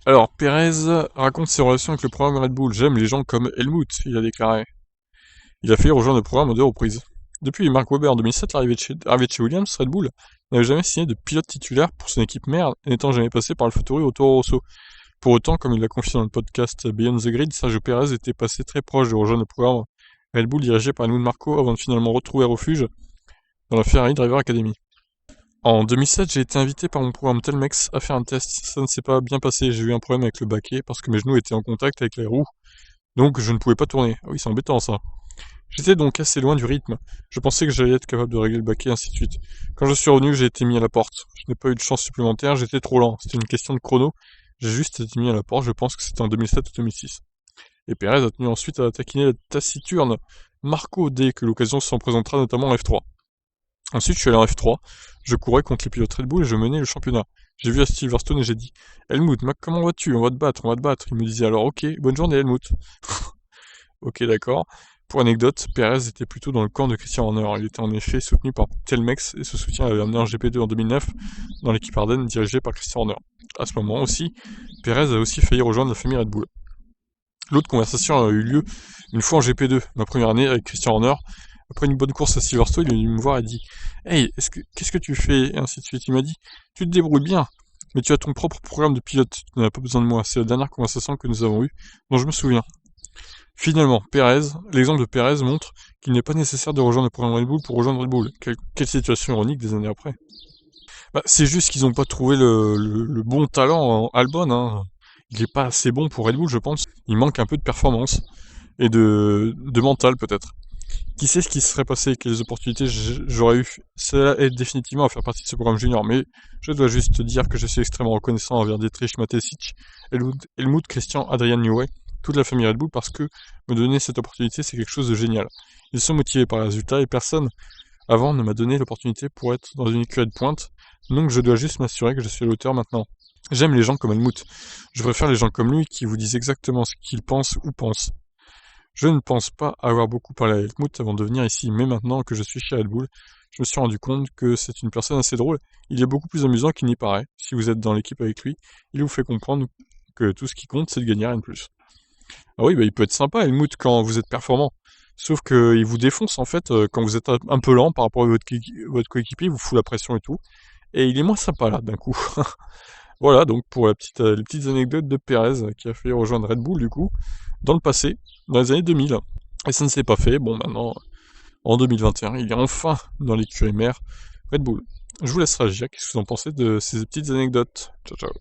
Alors, Perez raconte ses relations avec le programme Red Bull. J'aime les gens comme Helmut, il a déclaré. Il a failli rejoindre le programme à 2 reprises. Depuis Mark Webber en 2007, l'arrivée de chez Williams, Red Bull n'avait jamais signé de pilote titulaire pour son équipe mère, n'étant jamais passé par le Alphatori au Toro Rosso. Pour autant, comme il l'a confié dans le podcast Beyond the Grid, Sergio Perez était passé très proche de rejoindre le programme Red Bull dirigé par Helmut Marko avant de finalement retrouver refuge dans la Ferrari Driver Academy. En 2007, j'ai été invité par mon programme Telmex à faire un test. Ça ne s'est pas bien passé, j'ai eu un problème avec le baquet parce que mes genoux étaient en contact avec les roues, donc je ne pouvais pas tourner. Ah oui, c'est embêtant ça. J'étais donc assez loin du rythme. Je pensais que j'allais être capable de régler le baquet, ainsi de suite. Quand je suis revenu, j'ai été mis à la porte. Je n'ai pas eu de chance supplémentaire, j'étais trop lent. C'était une question de chrono. J'ai juste été mis à la porte, je pense que c'était en 2007 ou 2006. Et Perez a tenu ensuite à taquiner la taciturne Marco dès que l'occasion s'en présentera, notamment en F3. Ensuite, je suis allé en F3, je courais contre les pilotes Red Bull et je menais le championnat. J'ai vu à Silverstone et j'ai dit Helmut, Mac, comment vas-tu? On va te battre, on va te battre. Il me disait alors ok, bonne journée Helmut. Ok, d'accord. Pour anecdote, Perez était plutôt dans le camp de Christian Horner. Il était en effet soutenu par Telmex et ce soutien avait amené en GP2 en 2009 dans l'équipe Ardennes dirigée par Christian Horner. À ce moment aussi, Perez a aussi failli rejoindre la famille Red Bull. L'autre conversation a eu lieu une fois en GP2, ma première année avec Christian Horner. Après une bonne course à Silverstone, il est venu me voir et dit Hey, qu'est-ce que tu fais? Et ainsi de suite. Il m'a dit Tu te débrouilles bien, mais tu as ton propre programme de pilote, tu n'as pas besoin de moi. C'est la dernière conversation que nous avons eue, dont je me souviens. Finalement, l'exemple de Perez montre qu'il n'est pas nécessaire de rejoindre le programme Red Bull pour rejoindre Red Bull. Quelle situation ironique des années après. Bah, c'est juste qu'ils n'ont pas trouvé le bon talent en Albon. Hein. Il n'est pas assez bon pour Red Bull, je pense. Il manque un peu de performance et de mental peut-être. Qui sait ce qui serait passé, quelles opportunités j'aurais eu. Cela aide définitivement à faire partie de ce programme junior, mais je dois juste te dire que je suis extrêmement reconnaissant envers Dietrich Mateschitz, Helmut, Christian, Adrian Newey, toute la famille Red Bull, parce que me donner cette opportunité, c'est quelque chose de génial. Ils sont motivés par les résultats et personne avant ne m'a donné l'opportunité pour être dans une écurie de pointe, donc je dois juste m'assurer que je suis à l'auteur maintenant. J'aime les gens comme Helmut. Je préfère les gens comme lui qui vous disent exactement ce qu'ils pensent ou pensent. Je ne pense pas avoir beaucoup parlé à Helmut avant de venir ici, mais maintenant que je suis chez Red Bull, je me suis rendu compte que c'est une personne assez drôle. Il est beaucoup plus amusant qu'il n'y paraît. Si vous êtes dans l'équipe avec lui, il vous fait comprendre que tout ce qui compte, c'est de gagner, rien de plus. Ah oui, bah, il peut être sympa, Helmut, quand vous êtes performant. Sauf qu'il vous défonce, en fait, quand vous êtes un peu lent par rapport à votre coéquipier, il vous fout la pression et tout. Et il est moins sympa, là, d'un coup. Voilà, donc pour les petites anecdotes de Perez, qui a fait rejoindre Red Bull, du coup, dans le passé, dans les années 2000. Et ça ne s'est pas fait. Bon, maintenant, en 2021, il est enfin dans l'écurie mère Red Bull. Je vous laisse réagir. Qu'est-ce que vous en pensez de ces petites anecdotes? Ciao, ciao.